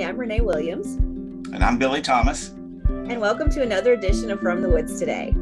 I'm Renee Williams. And I'm Billy Thomas. And welcome to another edition of From the Woods Today.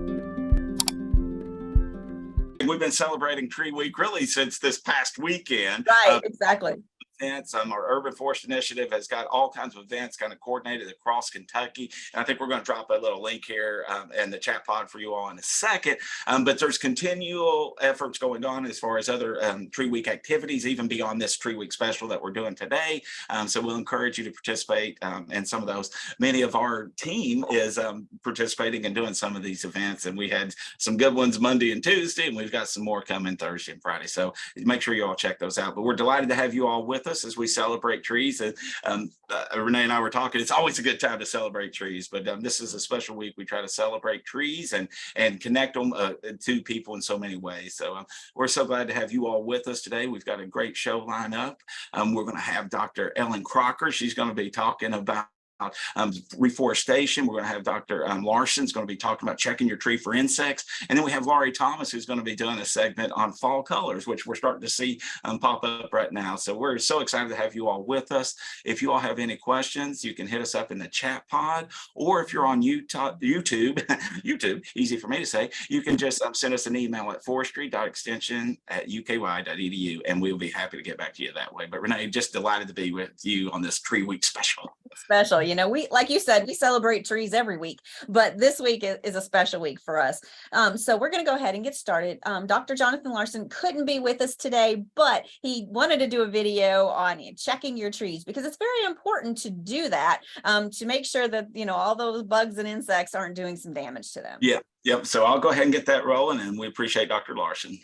We've been celebrating Tree Week really since this past weekend. Right, exactly. Our Urban Forest Initiative has got all kinds of events kind of coordinated across Kentucky. And I think we're going to drop a little link here in the chat pod for you all in a second. But there's continual efforts going on as far as other Tree Week activities, even beyond this Tree Week special that we're doing today. So we'll encourage you to participate in some of those. Many of our team is participating and doing some of these events. And we had some good ones Monday and Tuesday, and we've got some more coming Thursday and Friday. So make sure you all check those out. But we're delighted to have you all with us as we celebrate trees. And Renee and I were talking, it's always a good time to celebrate trees, but this is a special week. We try to celebrate trees and connect them to people in so many ways. So we're so glad to have you all with us today. We've got a great show lined up. We're going to have Dr. Ellen Crocker. She's going to be talking about reforestation. We're going to have Dr. Larson's going to be talking about checking your tree for insects. And then we have Laurie Thomas, who's going to be doing a segment on fall colors, which we're starting to see pop up right now. So we're so excited to have you all with us. If you all have any questions, you can hit us up in the chat pod, or if you're on YouTube, easy for me to say, you can just send us an email at forestry.extension@uky.edu, and we'll be happy to get back to you that way. But Renee, just delighted to be with you on this Tree Week special. You know, we, like you said, we celebrate trees every week, but this week is a special week for us. So we're going to go ahead and get started. Dr. Jonathan Larson couldn't be with us today, but he wanted to do a video on checking your trees because it's very important to do that to make sure that, you know, all those bugs and insects aren't doing some damage to them. Yep. So I'll go ahead and get that rolling, and we appreciate Dr. Larson.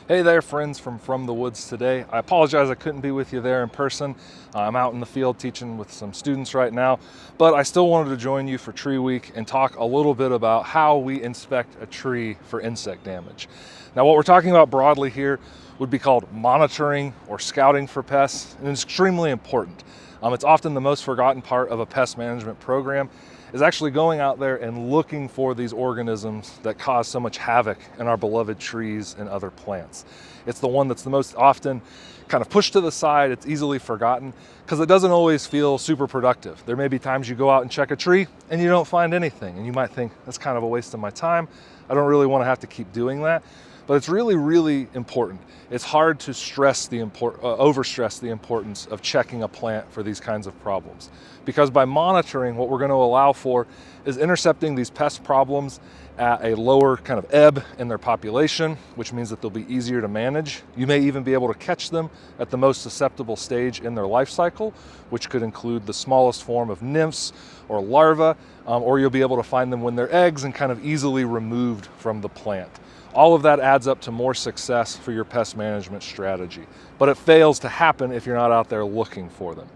Hey there, friends from the Woods Today. I apologize I couldn't be with you there in person. I'm out in the field teaching with some students right now, but I still wanted to join you for Tree Week and talk a little bit about how we inspect a tree for insect damage. Now, what we're talking about broadly here would be called monitoring or scouting for pests, and it's extremely important. It's often the most forgotten part of a pest management program, is actually going out there and looking for these organisms that cause so much havoc in our beloved trees and other plants. It's the one that's the most often kind of pushed to the side. It's easily forgotten because it doesn't always feel super productive. There may be times you go out and check a tree and you don't find anything, and you might think that's kind of a waste of my time. I don't really want to have to keep doing that. But it's really, really important. It's hard to overstress the importance of checking a plant for these kinds of problems. Because by monitoring, what we're going to allow for is intercepting these pest problems at a lower kind of ebb in their population, which means that they'll be easier to manage. You may even be able to catch them at the most susceptible stage in their life cycle, which could include the smallest form of nymphs or larvae, or you'll be able to find them when they're eggs and kind of easily removed from the plant. All of that adds up to more success for your pest management strategy, but it fails to happen if you're not out there looking for them.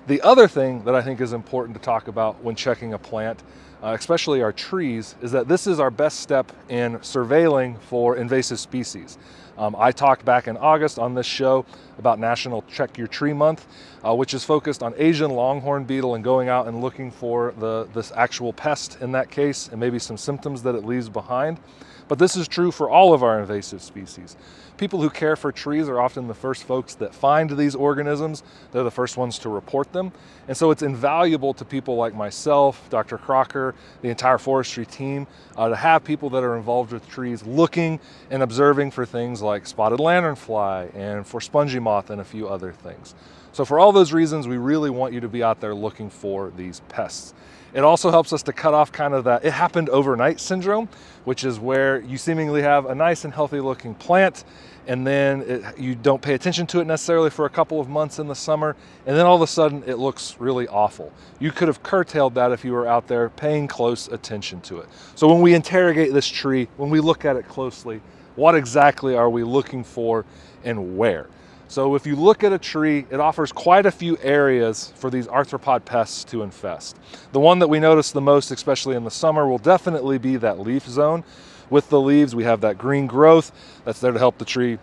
The other thing that I think is important to talk about when checking a plant, especially our trees, is that this is our best step in surveilling for invasive species. I talked back in August on this show about National Check Your Tree Month, which is focused on Asian longhorn beetle and going out and looking for this actual pest in that case and maybe some symptoms that it leaves behind. But this is true for all of our invasive species. People who care for trees are often the first folks that find these organisms. They're the first ones to report them. And so it's invaluable to people like myself, Dr. Crocker, the entire forestry team, to have people that are involved with trees looking and observing for things like spotted lanternfly and for spongy moth and a few other things. So for all those reasons, we really want you to be out there looking for these pests. It also helps us to cut off kind of that "it happened overnight" syndrome, which is where you seemingly have a nice and healthy looking plant, and then you don't pay attention to it necessarily for a couple of months in the summer, and then all of a sudden it looks really awful. You could have curtailed that if you were out there paying close attention to it. So when we interrogate this tree, when we look at it closely, what exactly are we looking for and where? So if you look at a tree, it offers quite a few areas for these arthropod pests to infest. The one that we notice the most, especially in the summer, will definitely be that leaf zone. With the leaves, we have that green growth that's there to help the tree,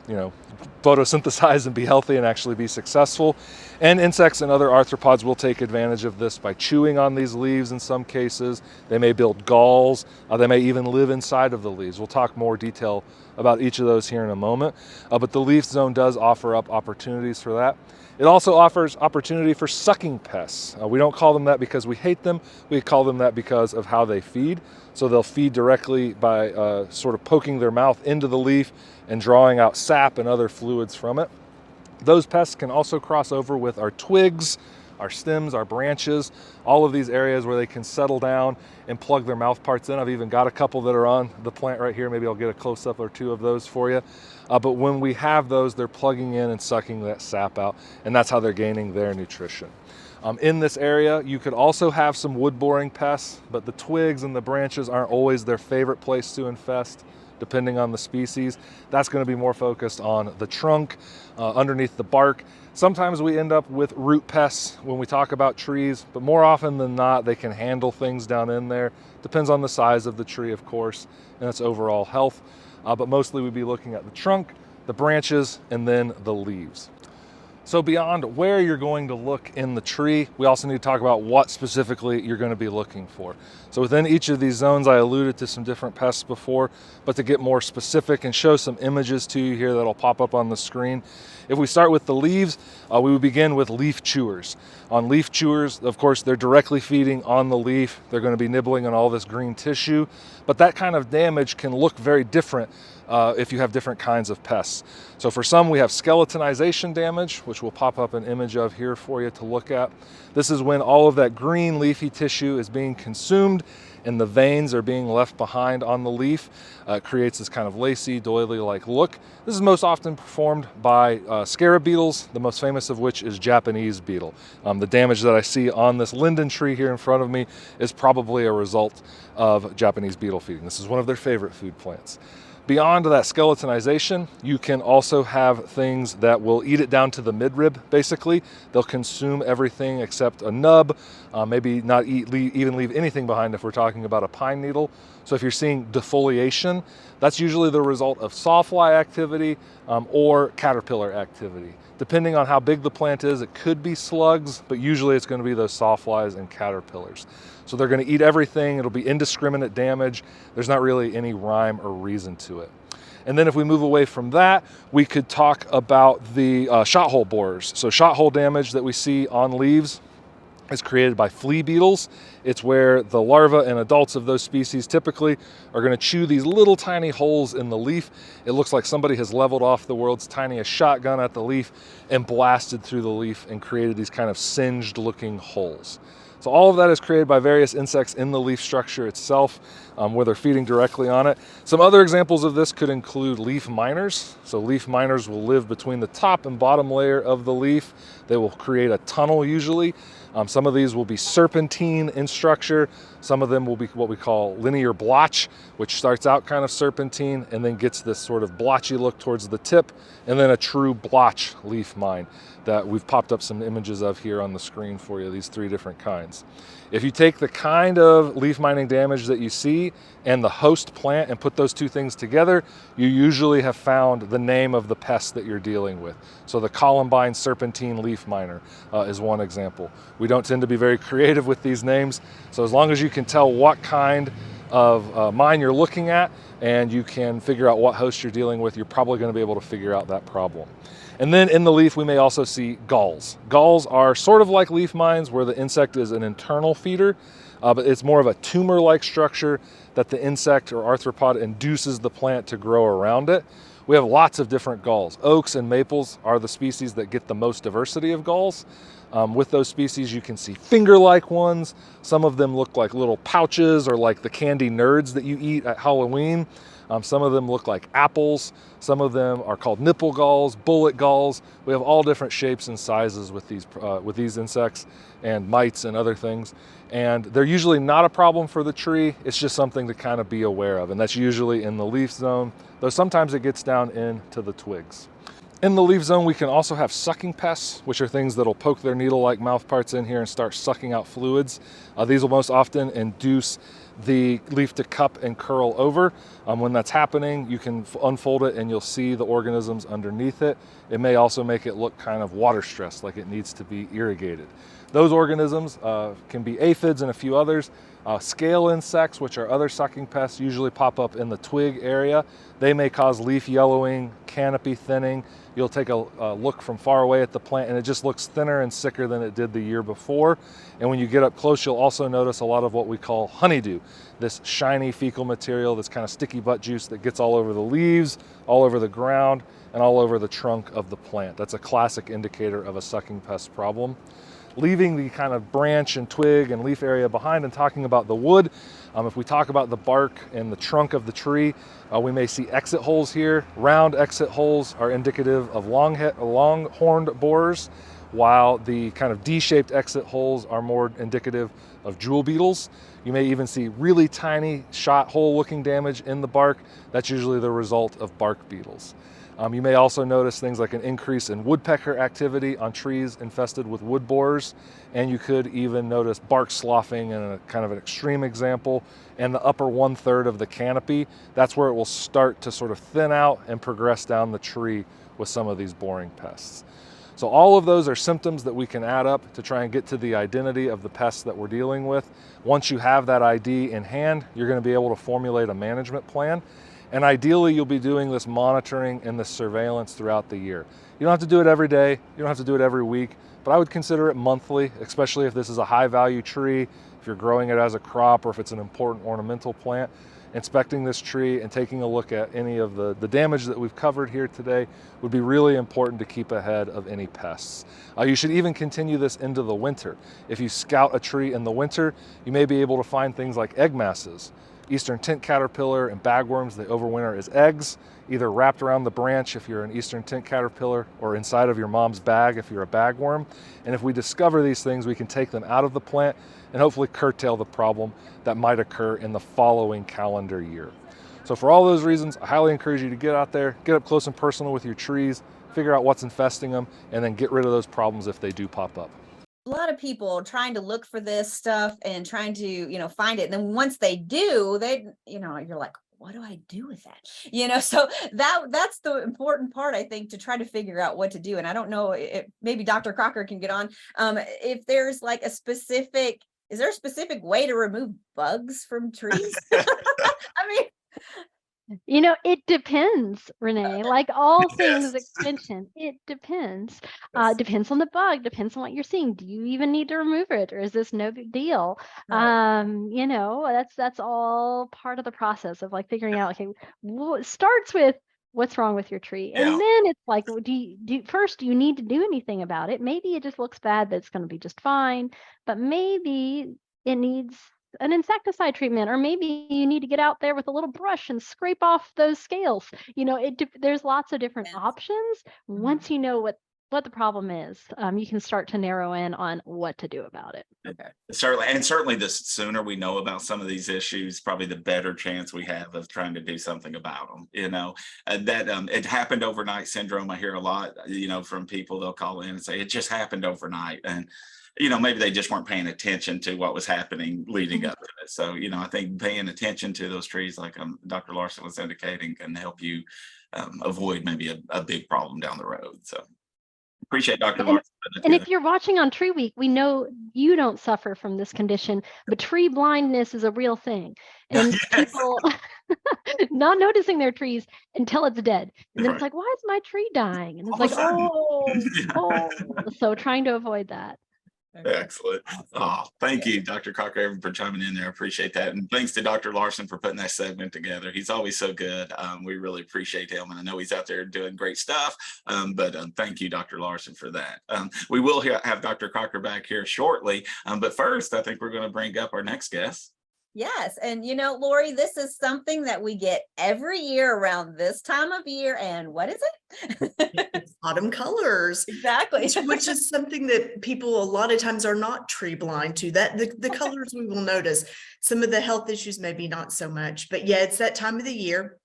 photosynthesize and be healthy and actually be successful. And insects and other arthropods will take advantage of this by chewing on these leaves in some cases. They may build galls. They may even live inside of the leaves. We'll talk more detail about each of those here in a moment. But the leaf zone does offer up opportunities for that. It also offers opportunity for sucking pests. We don't call them that because we hate them. We call them that because of how they feed. So they'll feed directly by sort of poking their mouth into the leaf and drawing out sap and other fluids from it. Those pests can also cross over with our twigs, our stems, our branches, all of these areas where they can settle down and plug their mouth parts in. I've even got a couple that are on the plant right here. Maybe I'll get a close-up or two of those for you. But when we have those, they're plugging in and sucking that sap out, and that's how they're gaining their nutrition. In this area, you could also have some wood-boring pests, but the twigs and the branches aren't always their favorite place to infest, depending on the species. That's going to be more focused on the trunk, underneath the bark. Sometimes we end up with root pests when we talk about trees, but more often than not, they can handle things down in there. Depends on the size of the tree, of course, and its overall health. But mostly we'd be looking at the trunk, the branches, and then the leaves. So beyond where you're going to look in the tree, we also need to talk about what specifically you're going to be looking for. So within each of these zones, I alluded to some different pests before, but to get more specific and show some images to you here that'll pop up on the screen. If we start with the leaves, we would begin with leaf chewers. On leaf chewers, of course, they're directly feeding on the leaf. They're going to be nibbling on all this green tissue, but that kind of damage can look very different if you have different kinds of pests. So for some, we have skeletonization damage, which we'll pop up an image of here for you to look at. This is when all of that green leafy tissue is being consumed and the veins are being left behind on the leaf. It creates this kind of lacy, doily-like look. This is most often performed by scarab beetles, the most famous of which is Japanese beetle. The damage that I see on this linden tree here in front of me is probably a result of Japanese beetle feeding. This is one of their favorite food plants. Beyond that skeletonization, you can also have things that will eat it down to the midrib, basically. They'll consume everything except a nub, maybe not even leave anything behind if we're talking about a pine needle. So if you're seeing defoliation, that's usually the result of sawfly activity or caterpillar activity. Depending on how big the plant is, it could be slugs, but usually it's going to be those sawflies and caterpillars. So they're going to eat everything. It'll be indiscriminate damage. There's not really any rhyme or reason to it. And then if we move away from that, we could talk about the shot hole borers. So shot hole damage that we see on leaves is created by flea beetles. It's where the larvae and adults of those species typically are going to chew these little tiny holes in the leaf. It looks like somebody has leveled off the world's tiniest shotgun at the leaf and blasted through the leaf and created these kind of singed looking holes. So all of that is created by various insects in the leaf structure itself, where they're feeding directly on it. Some other examples of this could include leaf miners. So leaf miners will live between the top and bottom layer of the leaf. They will create a tunnel usually. Some of these will be serpentine in structure. Some of them will be what we call linear blotch, which starts out kind of serpentine and then gets this sort of blotchy look towards the tip, and then a true blotch leaf mine that we've popped up some images of here on the screen for you, these three different kinds. If you take the kind of leaf mining damage that you see and the host plant and put those two things together, you usually have found the name of the pest that you're dealing with. So the Columbine serpentine leaf miner is one example. We don't tend to be very creative with these names, so as long as you can tell what kind of mine you're looking at and you can figure out what host you're dealing with, you're probably going to be able to figure out that problem. And then in the leaf, we may also see galls. Galls are sort of like leaf mines where the insect is an internal feeder, but it's more of a tumor-like structure that the insect or arthropod induces the plant to grow around it. We have lots of different galls. Oaks and maples are the species that get the most diversity of galls. With those species, you can see finger-like ones. Some of them look like little pouches or like the candy nerds that you eat at Halloween. Some of them look like apples. Some of them are called nipple galls, bullet galls. We have all different shapes and sizes with these insects and mites and other things. And they're usually not a problem for the tree. It's just something to kind of be aware of. And that's usually in the leaf zone, though sometimes it gets down into the twigs. In the leaf zone, we can also have sucking pests, which are things that'll poke their needle-like mouth parts in here and start sucking out fluids. These will most often induce the leaf to cup and curl over. When that's happening, you can unfold it and you'll see the organisms underneath it. It may also make it look kind of water stressed, like it needs to be irrigated. Those organisms can be aphids and a few others. Scale insects, which are other sucking pests, usually pop up in the twig area. They may cause leaf yellowing, canopy thinning. You'll take a look from far away at the plant and it just looks thinner and sicker than it did the year before. And when you get up close, you'll also notice a lot of what we call honeydew, this shiny fecal material, this kind of sticky butt juice that gets all over the leaves, all over the ground, and all over the trunk of the plant. That's a classic indicator of a sucking pest problem. Leaving the kind of branch and twig and leaf area behind and talking about the wood, if we talk about the bark and the trunk of the tree, we may see exit holes here. Round exit holes are indicative of long-horned borers, while the kind of D-shaped exit holes are more indicative of jewel beetles. You may even see really tiny shot hole looking damage in the bark. That's usually the result of bark beetles. You may also notice things like an increase in woodpecker activity on trees infested with wood borers, and you could even notice bark sloughing in a kind of an extreme example, and the upper 1/3 of the canopy. That's where it will start to sort of thin out and progress down the tree with some of these boring pests. So all of those are symptoms that we can add up to try and get to the identity of the pests that we're dealing with. Once you have that ID in hand, you're going to be able to formulate a management plan. And ideally, you'll be doing this monitoring and this surveillance throughout the year. You don't have to do it every day, you don't have to do it every week, but I would consider it monthly, especially if this is a high value tree, if you're growing it as a crop, or if it's an important ornamental plant. Inspecting this tree and taking a look at any of the damage that we've covered here today would be really important to keep ahead of any pests. You should even continue this into the winter. If you scout a tree in the winter, you may be able to find things like egg masses. Eastern tint caterpillar and bagworms, they overwinter as eggs, either wrapped around the branch if you're an eastern tint caterpillar, or inside of your mom's bag if you're a bagworm. And if we discover these things, we can take them out of the plant and hopefully curtail the problem that might occur in the following calendar year. So for all those reasons, I highly encourage you to get out there, get up close and personal with your trees, figure out what's infesting them, and then get rid of those problems if they do pop up. A lot of people trying to look for this stuff and trying to, find it. And then once they do, you're like, what do I do with that? So that's the important part, I think, to try to figure out what to do. And I don't know if maybe Dr. Crocker can get on. If there's like is there a specific way to remove bugs from trees? I mean, It depends, Renee. Like all things extension, it depends. Depends on the bug, depends on what you're seeing. Do you even need to remove it, or is this no big deal? Right. That's all part of the process of like figuring out, okay, it starts with what's wrong with your tree. And Yeah. then it's like, do you need to do anything about it? Maybe it just looks bad, but it's going to be just fine. But maybe it needs an insecticide treatment, or maybe you need to get out there with a little brush and scrape off those scales. There's lots of different Yes. options. Once you know what the problem is, you can start to narrow in on what to do about it. Okay. Certainly the sooner we know about some of these issues, probably the better chance we have of trying to do something about them. It happened overnight syndrome. I hear a lot, from people. They'll call in and say it just happened overnight, and maybe they just weren't paying attention to what was happening leading up to it. So, I think paying attention to those trees, like Dr. Larson was indicating, can help you avoid maybe a big problem down the road. So appreciate Dr. Larson. And if you're watching on Tree Week, we know you don't suffer from this condition, but tree blindness is a real thing. And Yes. people not noticing their trees until it's dead. And then Right. it's like, why is my tree dying? And it's All of like, a sudden. so trying to avoid that. Okay. Excellent. Oh, thank you, Dr. Cocker, for chiming in there. I appreciate that. And thanks to Dr. Larson for putting that segment together. He's always so good. We really appreciate him. And I know he's out there doing great stuff. But thank you, Dr. Larson, for that. We will have Dr. Cocker back here shortly. But first, I think we're going to bring up our next guest. Yes. And Lori, this is something that we get every year around this time of year. And what is it? It's autumn colors, Exactly. which is something that people a lot of times are not tree blind to. That the colors we will notice. Some of the health issues maybe not so much, but yeah, it's that time of the year.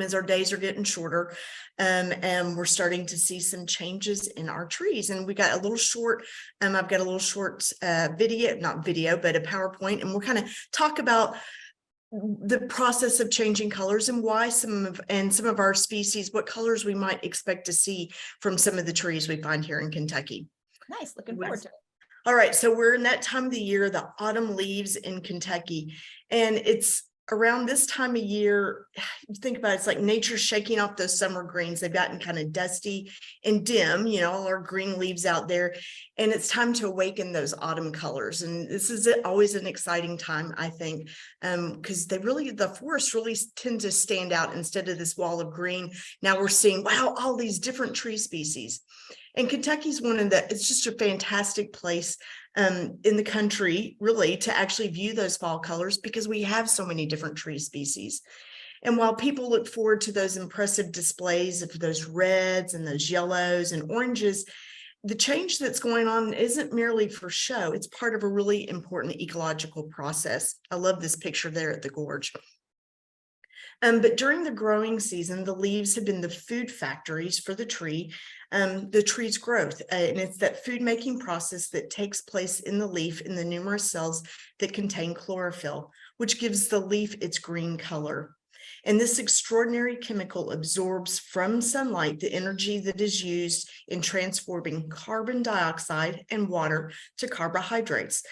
As our days are getting shorter, and we're starting to see some changes in our trees. And we got a little short, I've got a little short video, not video, but a PowerPoint, and we'll kind of talk about the process of changing colors and why some of our species, what colors we might expect to see from some of the trees we find here in Kentucky. Nice, looking forward to it. All right, so we're in that time of the year, the autumn leaves in Kentucky, and it's around this time of year, think about it, it's like nature shaking off those summer greens. They've gotten kind of dusty and dim, all our green leaves out there, and it's time to awaken those autumn colors. And this is always an exciting time, I think, because the forests really tend to stand out instead of this wall of green. Now we're seeing, wow, all these different tree species. And Kentucky's it's just a fantastic place in the country, really, to actually view those fall colors because we have so many different tree species. And while people look forward to those impressive displays of those reds and those yellows and oranges, the change that's going on isn't merely for show. It's part of a really important ecological process. I love this picture there at the gorge. But during the growing season, the leaves have been the food factories for the tree's growth. And it's that food making process that takes place in the leaf in the numerous cells that contain chlorophyll, which gives the leaf its green color. And this extraordinary chemical absorbs from sunlight the energy that is used in transforming carbon dioxide and water to carbohydrates,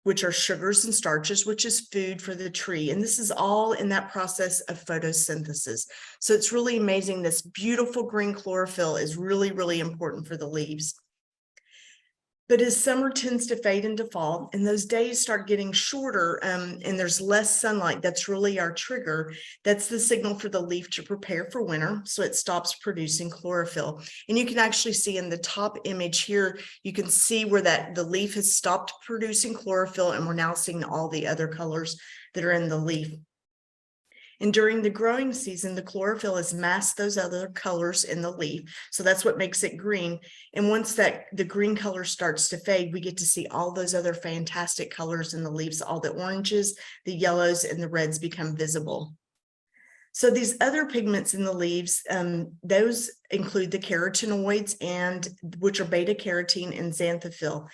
which are sugars and starches, which is food for the tree. And this is all in that process of photosynthesis. So it's really amazing. This beautiful green chlorophyll is really, really important for the leaves. But as summer tends to fade into fall and those days start getting shorter and there's less sunlight, that's really our trigger. That's the signal for the leaf to prepare for winter. So it stops producing chlorophyll. And you can actually see in the top image here, you can see where the leaf has stopped producing chlorophyll and we're now seeing all the other colors that are in the leaf. And during the growing season, the chlorophyll has masked those other colors in the leaf. So that's what makes it green. And once the green color starts to fade, we get to see all those other fantastic colors in the leaves. All the oranges, the yellows, and the reds become visible. So these other pigments in the leaves, those include the carotenoids, which are beta carotene and xanthophyll.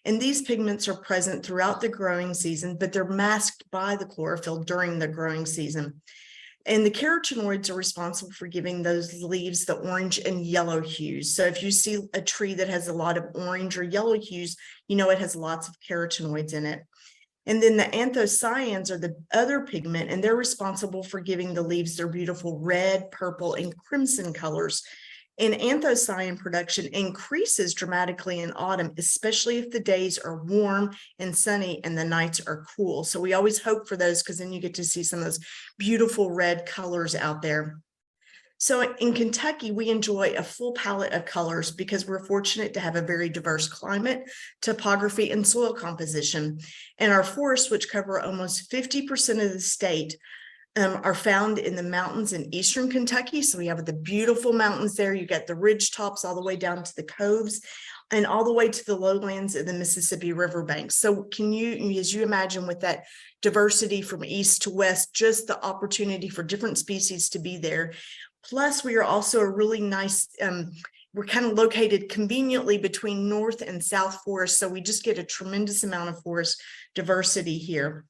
And these pigments are present throughout the growing season, but they're masked by the chlorophyll during the growing season. And the carotenoids are responsible for giving those leaves the orange and yellow hues. So if you see a tree that has a lot of orange or yellow hues, it has lots of carotenoids in it. And then the anthocyanins are the other pigment, and they're responsible for giving the leaves their beautiful red, purple, and crimson colors. And anthocyanin production increases dramatically in autumn, especially if the days are warm and sunny and the nights are cool. So we always hope for those because then you get to see some of those beautiful red colors out there. So in Kentucky, we enjoy a full palette of colors because we're fortunate to have a very diverse climate, topography, and soil composition. And our forests, which cover almost 50% of the state, are found in the mountains in eastern Kentucky. So we have the beautiful mountains there. You got the ridge tops all the way down to the coves and all the way to the lowlands of the Mississippi River banks. So can you, as you imagine, with that diversity from east to west, just the opportunity for different species to be there. Plus, we are also a really nice, we're kind of located conveniently between north and south forests. So we just get a tremendous amount of forest diversity here.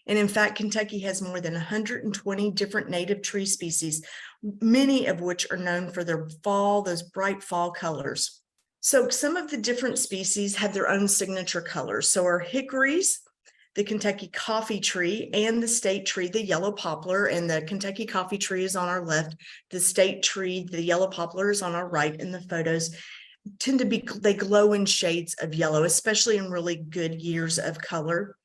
And in fact, Kentucky has more than 120 different native tree species, many of which are known for those bright fall colors. So some of the different species have their own signature colors. So our hickories, the Kentucky coffee tree, and the state tree, the yellow poplar, and the Kentucky coffee tree is on our left. The state tree, the yellow poplar, is on our right in the photos. They glow in shades of yellow, especially in really good years of color.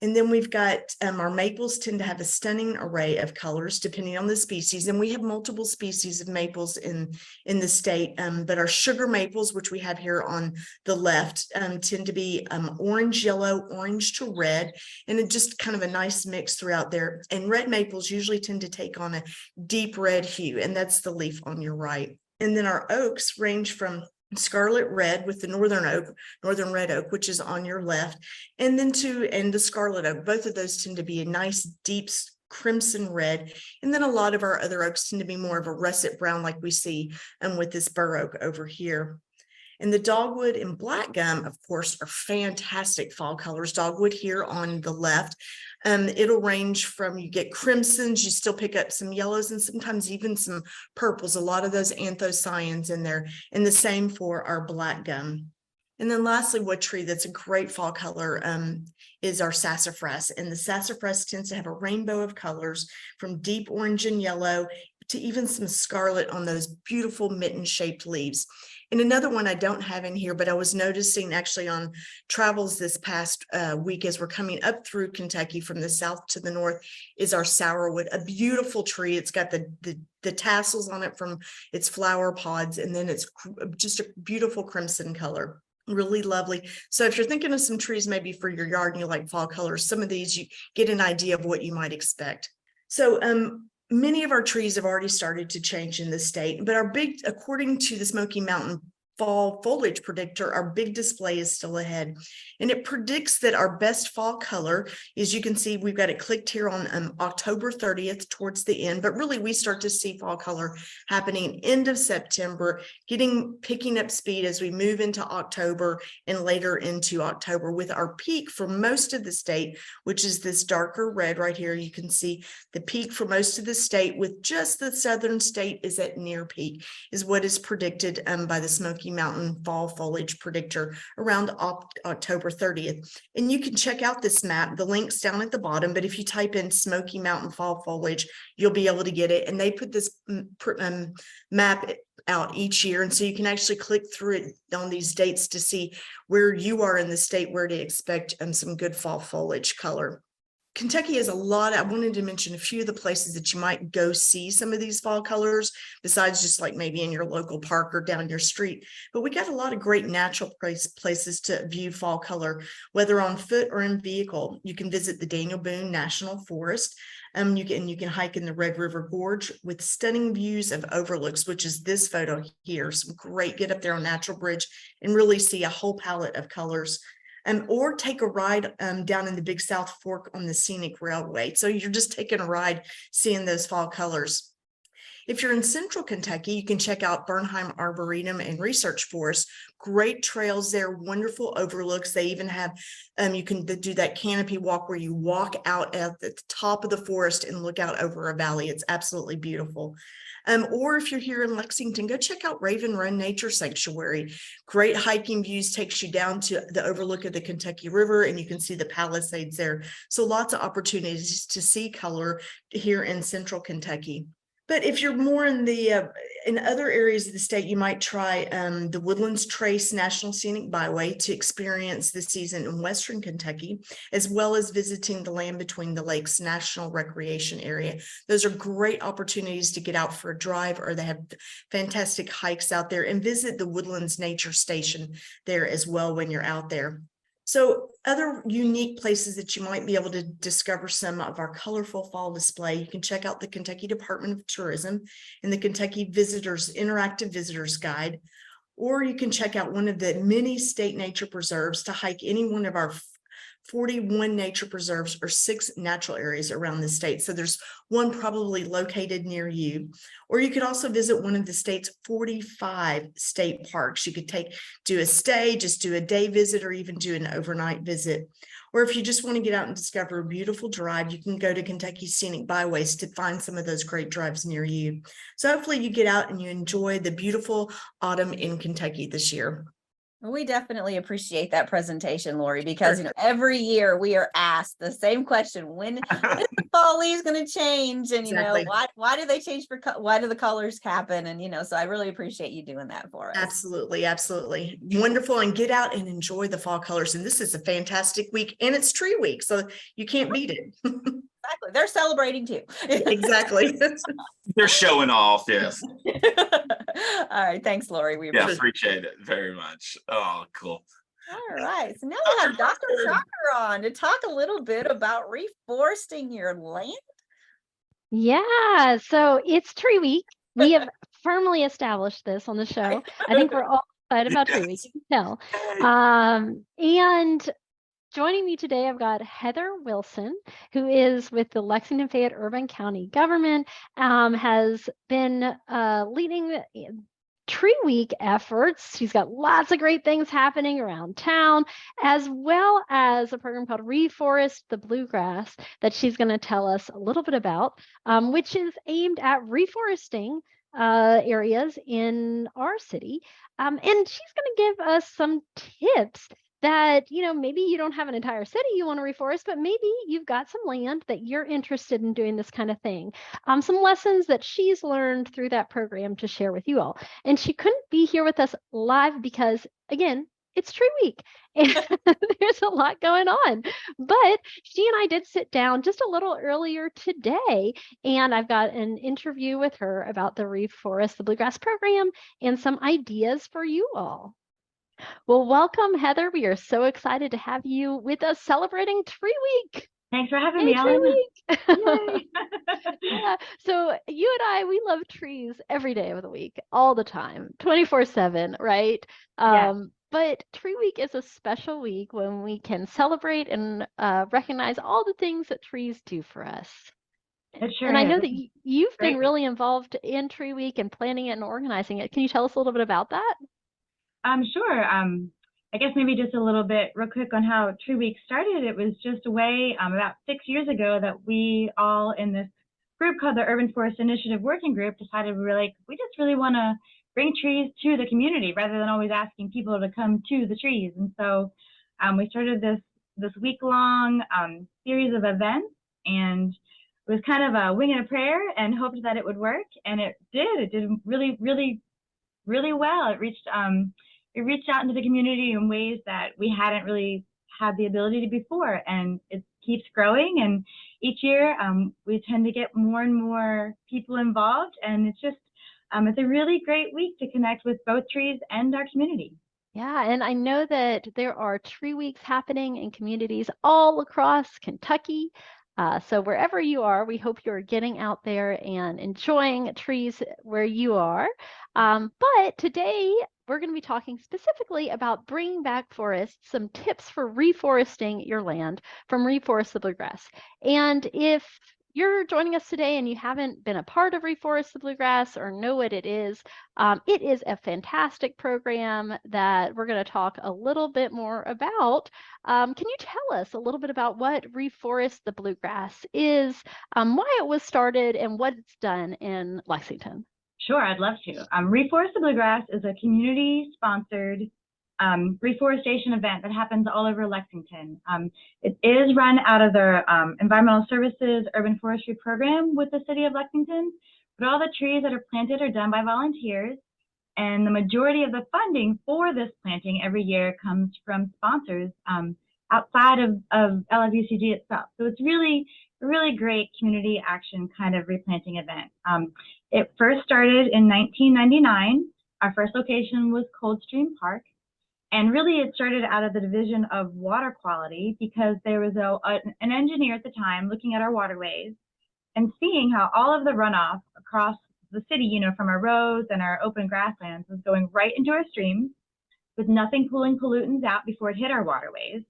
And then we've got our maples tend to have a stunning array of colors depending on the species. And we have multiple species of maples in the state, but our sugar maples, which we have here on the left, tend to be orange, yellow, orange to red, and it just kind of a nice mix throughout there. And red maples usually tend to take on a deep red hue, and that's the leaf on your right. And then our oaks range from scarlet red with the northern red oak, which is on your left, and the scarlet oak. Both of those tend to be a nice deep crimson red. And then a lot of our other oaks tend to be more of a russet brown like we see with this bur oak over here. And the dogwood and black gum, of course, are fantastic fall colors. Dogwood here on the left, it'll range from, you get crimsons, you still pick up some yellows and sometimes even some purples, a lot of those anthocyans in there. And the same for our black gum. And then lastly, wood tree that's a great fall color is our sassafras. And the sassafras tends to have a rainbow of colors from deep orange and yellow to even some scarlet on those beautiful mitten-shaped leaves. And another one I don't have in here, but I was noticing actually on travels this past week as we're coming up through Kentucky from the south to the north is our sourwood, a beautiful tree. It's got the tassels on it from its flower pods, and then it's just a beautiful crimson color. Really lovely. So if you're thinking of some trees maybe for your yard and you like fall colors, some of these you get an idea of what you might expect. So many of our trees have already started to change in the state, but according to the Smoky Mountain Fall Foliage Predictor, our big display is still ahead. And it predicts that our best fall color, as you can see, we've got it clicked here on October 30th towards the end, but really we start to see fall color happening end of September, picking up speed as we move into October and later into October, with our peak for most of the state, which is this darker red right here. You can see the peak for most of the state, with just the southern state is at near peak, is what is predicted by the Smoky Mountain Fall Foliage Predictor around October 30th. And you can check out this map, the link's down at the bottom, but if you type in Smoky Mountain Fall Foliage, you'll be able to get it. And they put this map out each year, and so you can actually click through it on these dates to see where you are in the state, where to expect some good fall foliage color. Kentucky has a lot. I wanted to mention a few of the places that you might go see some of these fall colors, besides just like maybe in your local park or down your street. But we got a lot of great natural places to view fall color, whether on foot or in vehicle. You can visit the Daniel Boone National Forest. You can hike in the Red River Gorge with stunning views of overlooks, which is this photo here. Some great, get up there on Natural Bridge and really see a whole palette of colors. Or take a ride down in the Big South Fork on the Scenic Railway. So you're just taking a ride, seeing those fall colors. If you're in central Kentucky, you can check out Bernheim Arboretum and Research Forest. Great trails there, wonderful overlooks. They even have, you can do that canopy walk where you walk out at the top of the forest and look out over a valley. It's absolutely beautiful. Or if you're here in Lexington, go check out Raven Run Nature Sanctuary. Great hiking views, takes you down to the overlook of the Kentucky River, and you can see the Palisades there. So lots of opportunities to see color here in central Kentucky. But if you're more in the in other areas of the state, you might try the Woodlands Trace National Scenic Byway to experience the season in Western Kentucky, as well as visiting the Land Between the Lakes National Recreation Area. Those are great opportunities to get out for a drive, or they have fantastic hikes out there, and visit the Woodlands Nature Station there as well when you're out there. So other unique places that you might be able to discover some of our colorful fall display, you can check out the Kentucky Department of Tourism and the Kentucky Interactive Visitors Guide, or you can check out one of the many state nature preserves to hike any one of our 41 nature preserves or 6 natural areas around the state. So there's one probably located near you. Or you could also visit one of the state's 45 state parks. You could do a stay, just do a day visit, or even do an overnight visit. Or if you just want to get out and discover a beautiful drive, you can go to Kentucky Scenic Byways to find some of those great drives near you. So hopefully you get out and you enjoy the beautiful autumn in Kentucky this year. We definitely appreciate that presentation, Lori, because every year we are asked the same question: when is the fall leaves going to change? And Exactly. why do they change why do the colors happen? And so I really appreciate you doing that for us. Absolutely, absolutely wonderful. And get out and enjoy the fall colors. And this is a fantastic week, and it's tree week, so you can't beat it. Exactly, they're celebrating too. Exactly. They're showing off, yes. All right, thanks, Lori. We appreciate it very much. Oh, cool. All right, so now we have Dr. Shocker on to talk a little bit about reforesting your land. Yeah, so it's Tree Week. We have firmly established this on the show. I think we're all excited about Tree Week, you can tell. And Joining me today, I've got Heather Wilson, who is with the Lexington Fayette Urban County Government, has been leading Tree Week efforts. She's got lots of great things happening around town, as well as a program called Reforest the Bluegrass that she's going to tell us a little bit about, which is aimed at reforesting areas in our city. And she's going to give us some tips that, maybe you don't have an entire city you want to reforest, but maybe you've got some land that you're interested in doing this kind of thing. Some lessons that she's learned through that program to share with you all. And she couldn't be here with us live because, again, it's Tree Week and there's a lot going on. But she and I did sit down just a little earlier today, and I've got an interview with her about the Reforest the Bluegrass program and some ideas for you all. Well, welcome, Heather. We are so excited to have you with us celebrating Tree Week. Thanks for having Hey, me, Tree Ellen. Week. Yeah. So you and I, we love trees every day of the week, all the time, 24/7, right? Yes. But Tree Week is a special week when we can celebrate and recognize all the things that trees do for us. It sure And I know is. that you've been Great. really involved in Tree Week and planning it and organizing it. Can you tell us a little bit about that? Sure. I guess maybe just a little bit real quick on how Tree Week started. It was just a way about 6 years ago that we all in this group called the Urban Forest Initiative Working Group decided we just really want to bring trees to the community rather than always asking people to come to the trees. And so we started this week-long series of events, and it was kind of a wing and a prayer and hoped that it would work. And it did. It did really, really, really well. It reached out into the community in ways that we hadn't really had the ability to before, and it keeps growing. And each year we tend to get more and more people involved, and it's a really great week to connect with both trees and our community. Yeah, and I know that there are tree weeks happening in communities all across Kentucky. So wherever you are, we hope you're getting out there and enjoying trees where you are. But today we're going to be talking specifically about bringing back forests, some tips for reforesting your land from Reforest the Bluegrass. And if you're joining us today and you haven't been a part of Reforest the Bluegrass or know what it is a fantastic program that we're going to talk a little bit more about. Can you tell us a little bit about what Reforest the Bluegrass is, why it was started, and what it's done in Lexington? Sure, I'd love to. Reforest the Bluegrass is a community-sponsored reforestation event that happens all over Lexington. It is run out of their Environmental Services Urban Forestry program with the city of Lexington, but all the trees that are planted are done by volunteers, and the majority of the funding for this planting every year comes from sponsors outside of LFUCG itself. So it's really a really great community action kind of replanting event. It first started in 1999. Our first location was Coldstream Park. And really, it started out of the Division of Water Quality because there was an engineer at the time looking at our waterways and seeing how all of the runoff across the city, from our roads and our open grasslands was going right into our streams with nothing pulling pollutants out before it hit our waterways,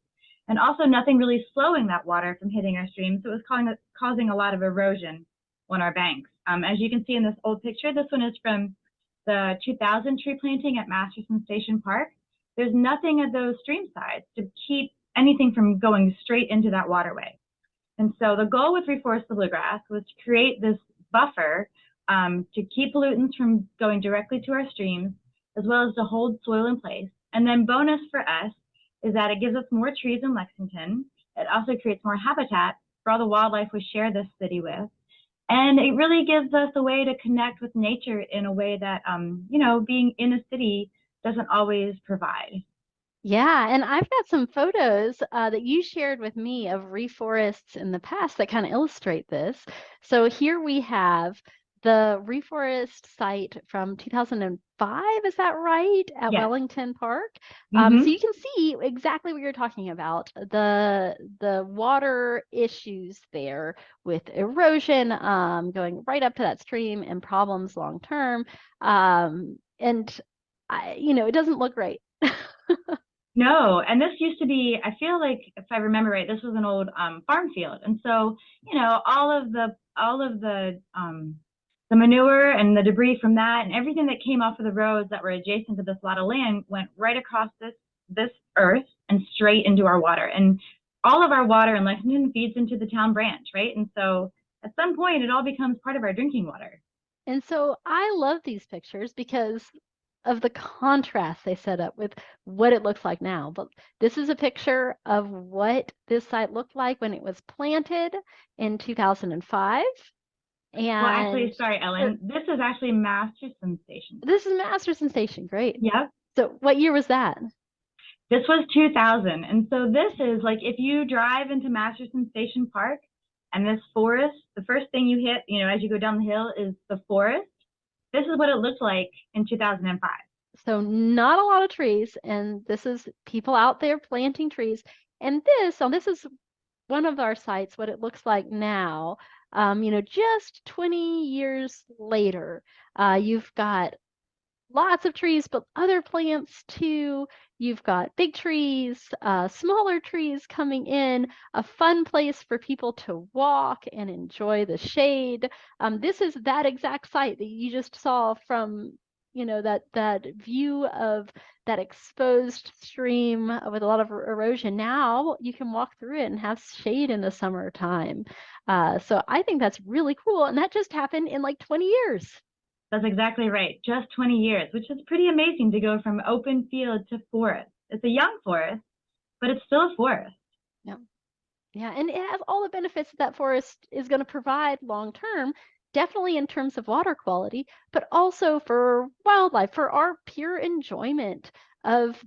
and also nothing really slowing that water from hitting our streams. So it was causing a lot of erosion on our banks. As you can see in this old picture, this one is from the 2000 tree planting at Masterson Station Park. There's nothing at those stream sides to keep anything from going straight into that waterway. And so the goal with Reforest the Bluegrass was to create this buffer to keep pollutants from going directly to our streams, as well as to hold soil in place. And then bonus for us is that it gives us more trees in Lexington. It also creates more habitat for all the wildlife we share this city with. And it really gives us a way to connect with nature in a way that, being in a city doesn't always provide. Yeah, and I've got some photos that you shared with me of reforests in the past that kind of illustrate this. So here we have the reforest site from 2005, is that right? At Yes. Wellington Park. Mhm. So you can see exactly what you're talking about, the water issues there with erosion going right up to that stream and problems long term. And it doesn't look great. No, and this used to be, I feel like if I remember right, this was an old farm field. And so, all of the manure and the debris from that and everything that came off of the roads that were adjacent to this lot of land went right across this earth and straight into our water. And all of our water in Lexington feeds into the town branch, right? And so at some point it all becomes part of our drinking water. And so I love these pictures because of the contrast they set up with what it looks like now. But this is a picture of what this site looked like when it was planted in 2005. Well, actually, And sorry, Ellen, this is actually Masterson Station. this is Masterson Station. Great. Yep. So what year was that? This was 2000. And so this is like, if you drive into Masterson Station Park and this forest, the first thing you hit, as you go down the hill is the forest. This is what it looked like in 2005. So not a lot of trees. And this is people out there planting trees. And this is one of our sites, what it looks like now. Just 20 years later, you've got lots of trees, but other plants too. You've got big trees, smaller trees coming in, a fun place for people to walk and enjoy the shade. This is that exact site that you just saw from, that view of that exposed stream with a lot of erosion. Now you can walk through it and have shade in the summertime. So I think that's really cool. And that just happened in like 20 years. That's exactly right. Just 20 years, which is pretty amazing to go from open field to forest. It's a young forest, but it's still a forest. Yeah. Yeah. And it has all the benefits that forest is going to provide long term, definitely in terms of water quality, but also for wildlife, for our pure enjoyment of,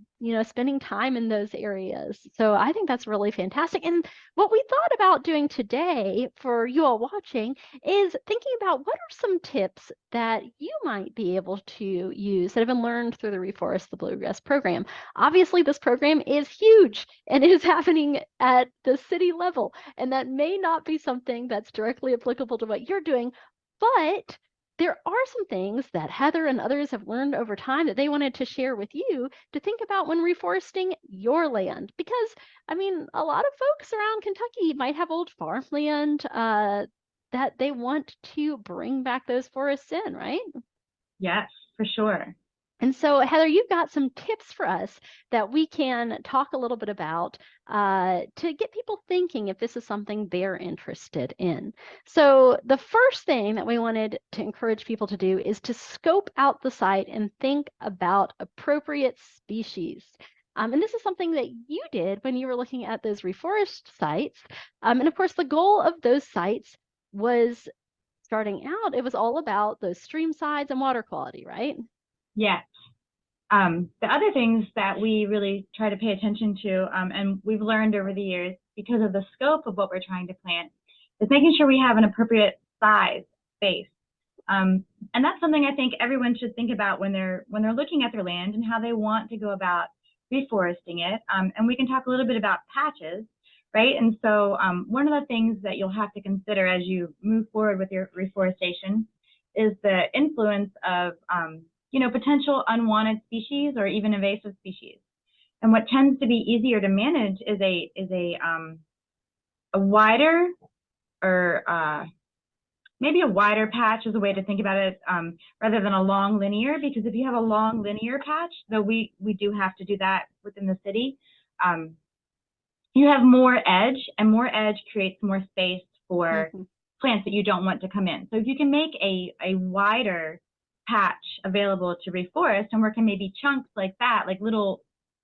spending time in those areas. So I think that's really fantastic. And what we thought about doing today for you all watching is thinking about what are some tips that you might be able to use that have been learned through the Reforest the Bluegrass program. Obviously, this program is huge and it is happening at the city level. And that may not be something that's directly applicable to what you're doing, but there are some things that Heather and others have learned over time that they wanted to share with you to think about when reforesting your land. Because, a lot of folks around Kentucky might have old farmland that they want to bring back those forests in, right? Yes, for sure. And so, Heather, you've got some tips for us that we can talk a little bit about to get people thinking if this is something they're interested in. So the first thing that we wanted to encourage people to do is to scope out the site and think about appropriate species. And this is something that you did when you were looking at those reforest sites. And of course, the goal of those sites was starting out, it was all about those stream sides and water quality, right? Yes. The other things that we really try to pay attention to, and we've learned over the years because of the scope of what we're trying to plant, is making sure we have an appropriate size space. And that's something I think everyone should think about when they're looking at their land and how they want to go about reforesting it. And we can talk a little bit about patches, right? And so one of the things that you'll have to consider as you move forward with your reforestation is the influence of potential unwanted species or even invasive species. And what tends to be easier to manage is a wider or maybe a wider patch is a way to think about it rather than a long linear, because if you have a long linear patch, though we do have to do that within the city, you have more edge, and more edge creates more space for plants that you don't want to come in. So if you can make a wider patch available to reforest and work in maybe chunks like that, like little,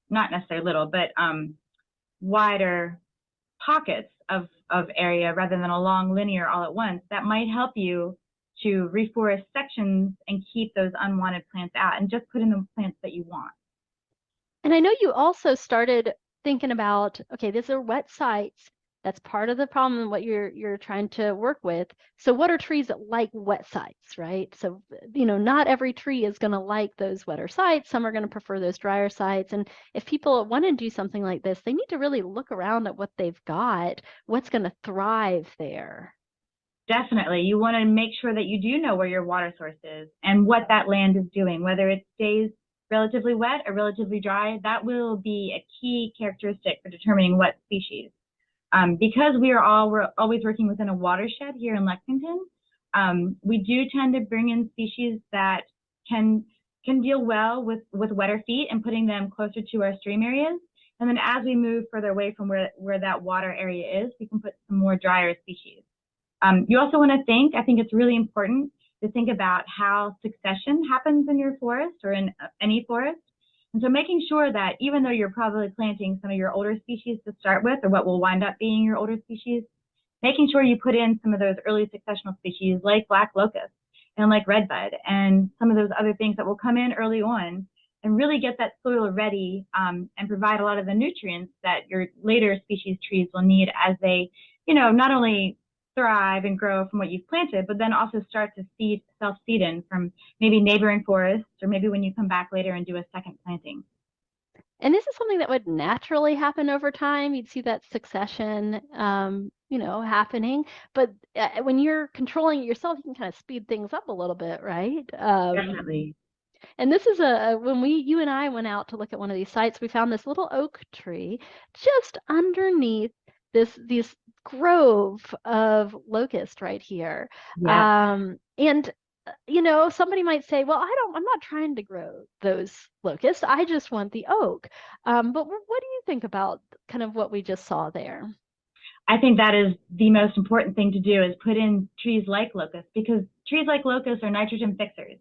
not necessarily little, but wider pockets of area rather than a long linear all at once, that might help you to reforest sections and keep those unwanted plants out and just put in the plants that you want. And I know you also started thinking about, okay, these are wet sites. That's part of the problem, what you're trying to work with. So what are trees that like wet sites, right? So, not every tree is going to like those wetter sites. Some are going to prefer those drier sites. And if people want to do something like this, they need to really look around at what they've got, what's going to thrive there. Definitely. You want to make sure that you do know where your water source is and what that land is doing, whether it stays relatively wet or relatively dry, that will be a key characteristic for determining what species. Because we're always working within a watershed here in Lexington, we do tend to bring in species that can deal well with wetter feet and putting them closer to our stream areas. And then as we move further away from where that water area is, we can put some more drier species. You also want to I think it's really important to think about how succession happens in your forest or in any forest. And so making sure that even though you're probably planting some of your older species to start with, or what will wind up being your older species, making sure you put in some of those early successional species like black locust and like redbud and some of those other things that will come in early on and really get that soil ready and provide a lot of the nutrients that your later species trees will need as they, not only thrive and grow from what you've planted, but then also start to self-seed in from maybe neighboring forests, or maybe when you come back later and do a second planting. And this is something that would naturally happen over time. You'd see that succession, happening. But when you're controlling it yourself, you can kind of speed things up a little bit, right? Definitely. And this is when you and I went out to look at one of these sites, we found this little oak tree just underneath this grove of locust right here. Yeah. And somebody might say, well, I'm not trying to grow those locusts. I just want the oak. But what do you think about kind of what we just saw there? I think that is the most important thing to do, is put in trees like locusts, because trees like locusts are nitrogen fixers,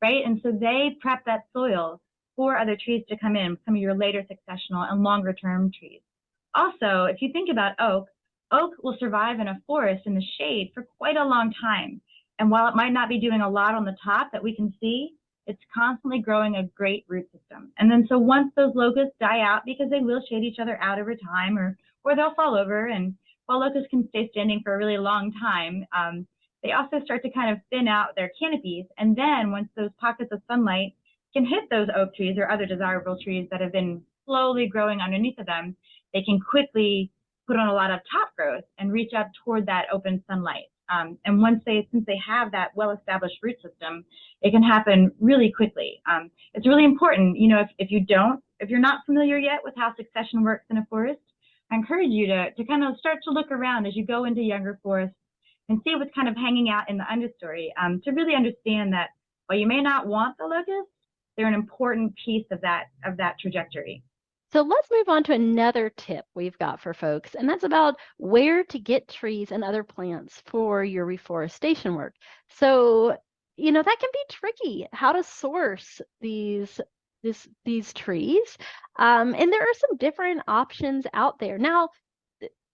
right? And so they prep that soil for other trees to come in, some of your later successional and longer term trees. Also, if you think about oak will survive in a forest in the shade for quite a long time. And while it might not be doing a lot on the top that we can see, it's constantly growing a great root system. And then so once those locusts die out, because they will shade each other out over time, or they'll fall over, and while locusts can stay standing for a really long time, they also start to kind of thin out their canopies. And then once those pockets of sunlight can hit those oak trees or other desirable trees that have been slowly growing underneath of them, they can quickly put on a lot of top growth and reach up toward that open sunlight. And since they have that well-established root system, it can happen really quickly. It's really important, if you're not familiar yet with how succession works in a forest, I encourage you to kind of start to look around as you go into younger forests and see what's kind of hanging out in the understory, to really understand that while you may not want the locusts, they're an important piece of that trajectory. So let's move on to another tip we've got for folks, and that's about where to get trees and other plants for your reforestation work. So, that can be tricky, how to source these trees. And there are some different options out there. Now,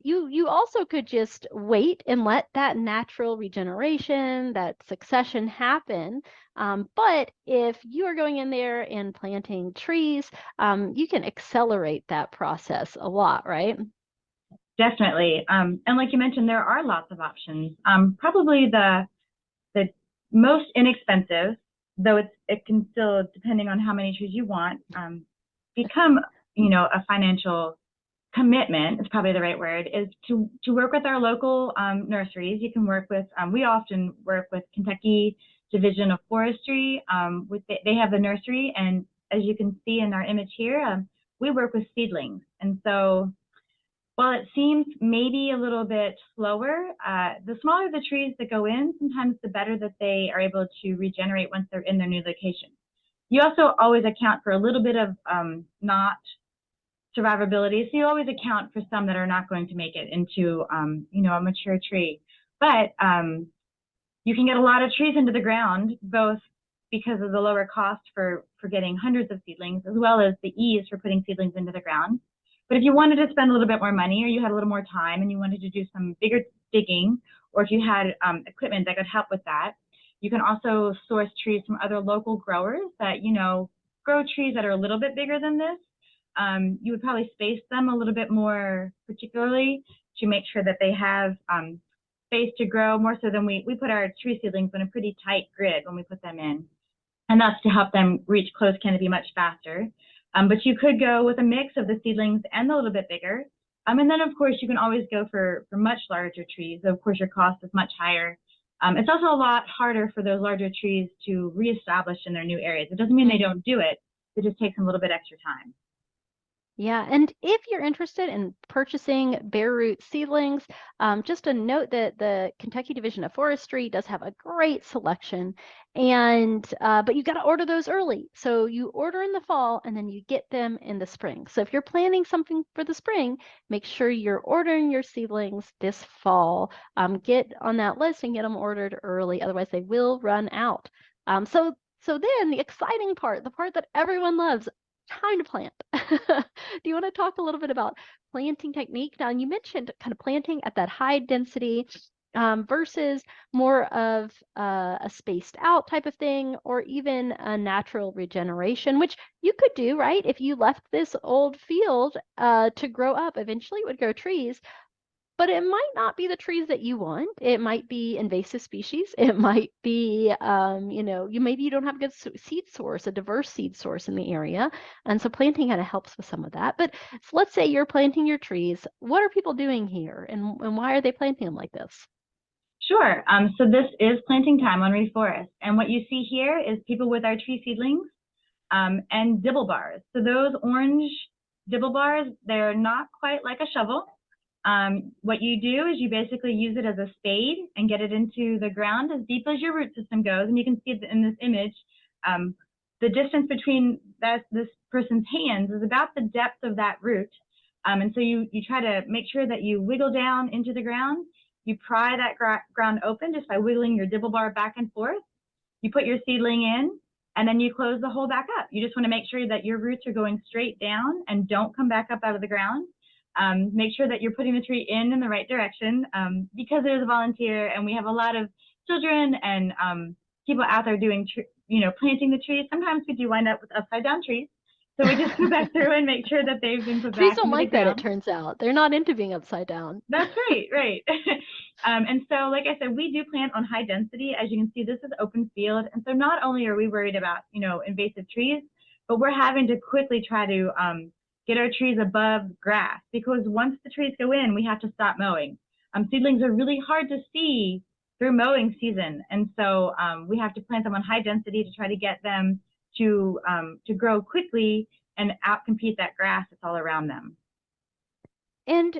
you also could just wait and let that natural regeneration, that succession happen. But if you are going in there and planting trees, you can accelerate that process a lot, right? Definitely. And like you mentioned, there are lots of options. Probably the most inexpensive, though it can still, depending on how many trees you want, become, a financial commitment is probably the right word, is to work with our local nurseries. You can work with, we often work with Kentucky Division of Forestry. They have a nursery, and as you can see in our image here, we work with seedlings. And so while it seems maybe a little bit slower, the smaller the trees that go in, sometimes the better that they are able to regenerate once they're in their new location. You also always account for a little bit of not survivability. So you always account for some that are not going to make it into, a mature tree. But you can get a lot of trees into the ground, both because of the lower cost for getting hundreds of seedlings, as well as the ease for putting seedlings into the ground. But if you wanted to spend a little bit more money, or you had a little more time and you wanted to do some bigger digging, or if you had equipment that could help with that, you can also source trees from other local growers that, grow trees that are a little bit bigger than this. You would probably space them a little bit more particularly to make sure that they have space to grow more so than we put our tree seedlings in a pretty tight grid when we put them in. And that's to help them reach close canopy much faster. But you could go with a mix of the seedlings and a little bit bigger. And then of course you can always go for much larger trees. Of course your cost is much higher. It's also a lot harder for those larger trees to reestablish in their new areas. It doesn't mean they don't do it. It just takes them a little bit extra time. Yeah, and if you're interested in purchasing bare root seedlings, just a note that the Kentucky Division of Forestry does have a great selection, and but you got to order those early. So you order in the fall, and then you get them in the spring. So if you're planning something for the spring, make sure you're ordering your seedlings this fall. Get on that list and get them ordered early, otherwise they will run out. So then the exciting part, the part that everyone loves, time to plant. Do you want to talk a little bit about planting technique? Now, you mentioned kind of planting at that high density versus more of a spaced out type of thing, or even a natural regeneration, which you could do, right? If you left this old field to grow up, eventually it would grow trees. But it might not be the trees that you want. It might be invasive species. It might be, maybe you don't have a good seed source, a diverse seed source in the area. And so planting kind of helps with some of that. But so let's say you're planting your trees. What are people doing here? And why are they planting them like this? Sure. So this is planting time on Reforest. And what you see here is people with our tree seedlings and dibble bars. So those orange dibble bars, they're not quite like a shovel. What you do is you basically use it as a spade and get it into the ground as deep as your root system goes. And you can see in this image, the distance between this person's hands is about the depth of that root. And so you try to make sure that you wiggle down into the ground. You pry that ground open just by wiggling your dibble bar back and forth. You put your seedling in, and then you close the hole back up. You just want to make sure that your roots are going straight down and don't come back up out of the ground. Make sure that you're putting the tree in the right direction, because it is a volunteer and we have a lot of children and people out there doing, planting the trees. Sometimes we do wind up with upside down trees. So we just go back through and make sure that they've been put Trees back don't into like the that, ground. it turns out. They're not into being upside down. That's right, right. And so, like I said, we do plant on high density. As you can see, this is open field. And so not only are we worried about, invasive trees, but we're having to quickly try to get our trees above grass, because once the trees go in, we have to stop mowing. Seedlings are really hard to see through mowing season. And so we have to plant them on high density to try to get them to grow quickly and outcompete that grass that's all around them. And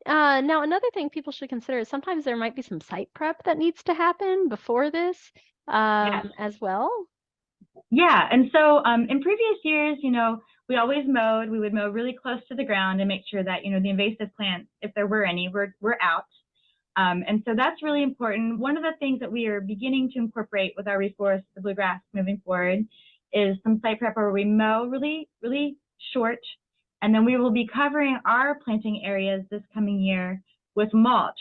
now another thing people should consider is sometimes there might be some site prep that needs to happen before this Yes. as well. Yeah, and so in previous years, we always mowed. We would mow really close to the ground and make sure that, the invasive plants, if there were any, were out. And so that's really important. One of the things that we are beginning to incorporate with our reforest, the bluegrass, moving forward, is some site prep where we mow really, really short, and then we will be covering our planting areas this coming year with mulch.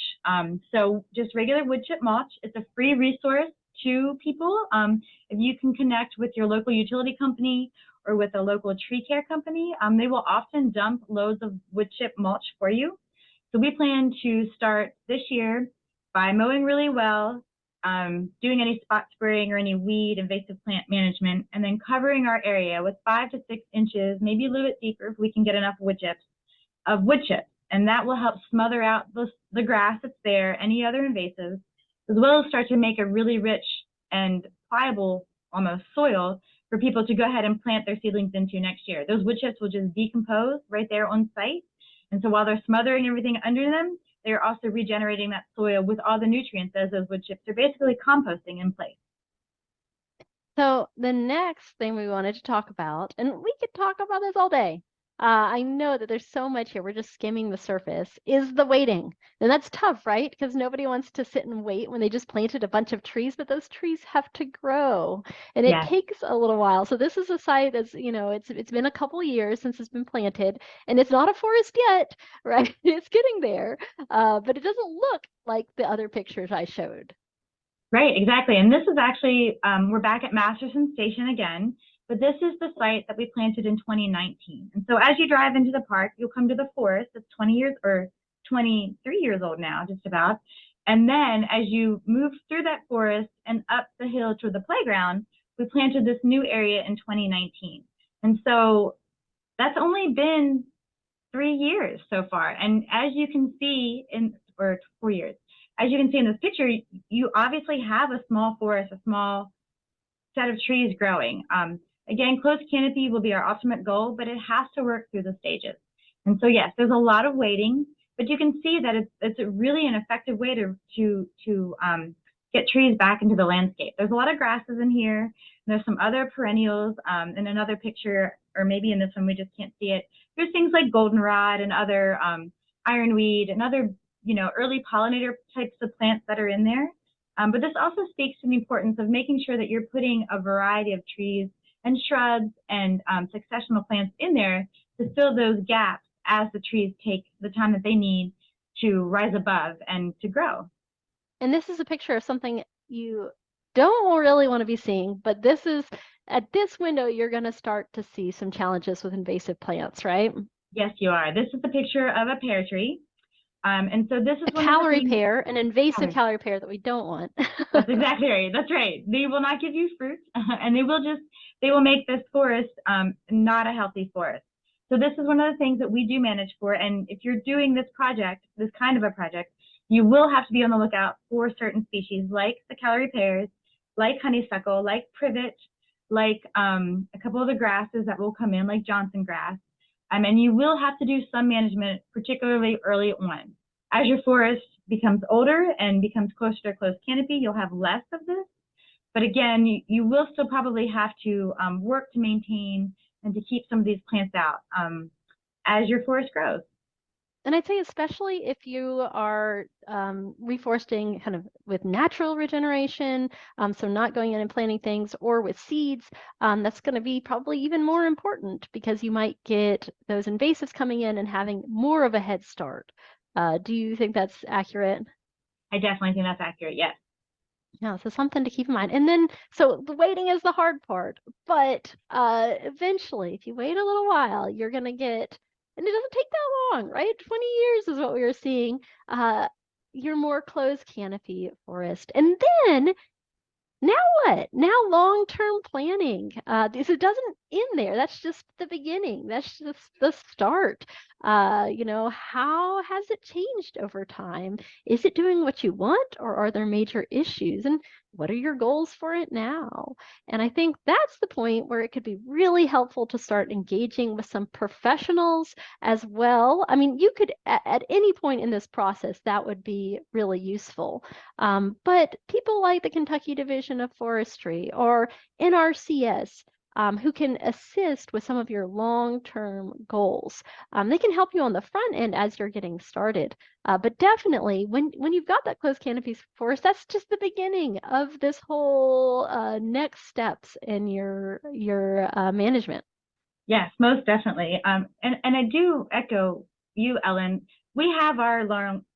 So just regular wood chip mulch. It's a free resource to people. If you can connect with your local utility company or with a local tree care company, they will often dump loads of wood chip mulch for you. So we plan to start this year by mowing really well, doing any spot spraying or any weed invasive plant management, and then covering our area with 5 to 6 inches, maybe a little bit deeper if we can get enough wood chips. And that will help smother out the grass that's there, any other invasives, as well as start to make a really rich and pliable almost soil for people to go ahead and plant their seedlings into next year. Those wood chips will just decompose right there on site. And so while they're smothering everything under them, they're also regenerating that soil with all the nutrients as those wood chips are basically composting in place. So the next thing we wanted to talk about, and we could talk about this all day. I know that there's so much here. We're just skimming the surface, is the waiting. And that's tough, right? Because nobody wants to sit and wait when they just planted a bunch of trees, but those trees have to grow and it takes a little while. So this is a site that's, it's been a couple years since it's been planted, and it's not a forest yet, right? It's getting there, but it doesn't look like the other pictures I showed. Right, exactly. And this is actually, we're back at Masterson Station again, but this is the site that we planted in 2019. And so as you drive into the park, you'll come to the forest that's 23 years old now, just about. And then as you move through that forest and up the hill to the playground, we planted this new area in 2019. And so that's only been 3 years so far. And as you can see or 4 years, as you can see in this picture, you obviously have a small forest, a small set of trees growing. Again, closed canopy will be our ultimate goal, but it has to work through the stages. And so yes, there's a lot of waiting, but you can see that it's really an effective way to get trees back into the landscape. There's a lot of grasses in here. And there's some other perennials. In another picture, or maybe in this one we just can't see it, there's things like goldenrod and other ironweed and other early pollinator types of plants that are in there. But this also speaks to the importance of making sure that you're putting a variety of trees and shrubs and successional plants in there to fill those gaps as the trees take the time that they need to rise above and to grow. And this is a picture of something you don't really want to be seeing, but this is, at this window, you're going to start to see some challenges with invasive plants, right? Yes, you are. This is a picture of a pear tree. And so this is a calorie pear, an invasive calorie pear that we don't want. That's exactly right. That's right. They will not give you fruit, and they will make this forest not a healthy forest. So this is one of the things that we do manage for. And if you're doing this project, this kind of a project, you will have to be on the lookout for certain species like the calorie pears, like honeysuckle, like privet, like a couple of the grasses that will come in, like Johnson grass. And you will have to do some management, particularly early on. As your forest becomes older and becomes closer to a closed canopy, you'll have less of this. But again, you will still probably have to work to maintain and to keep some of these plants out as your forest grows. And I'd say especially if you are reforesting kind of with natural regeneration, so not going in and planting things, or with seeds, that's going to be probably even more important because you might get those invasives coming in and having more of a head start. Do you think that's accurate? I definitely think that's accurate, yes. Yeah, so something to keep in mind. And then, so the waiting is the hard part, but eventually, if you wait a little while, you're going to get, and it doesn't take that long, right? 20 years is what we were seeing, your more closed canopy forest. And then, now what? Now long-term planning. So it doesn't end there. That's just the beginning. That's just the start. How has it changed over time? Is it doing what you want, or are there major issues? And what are your goals for it now? And I think that's the point where it could be really helpful to start engaging with some professionals as well. I mean, you could, at any point in this process, that would be really useful. But people like the Kentucky Division of Forestry or NRCS, who can assist with some of your long-term goals. They can help you on the front end as you're getting started. But definitely, when you've got that closed canopy forest, that's just the beginning of this whole next steps in your management. Yes, most definitely. And I do echo you, Ellen. We have our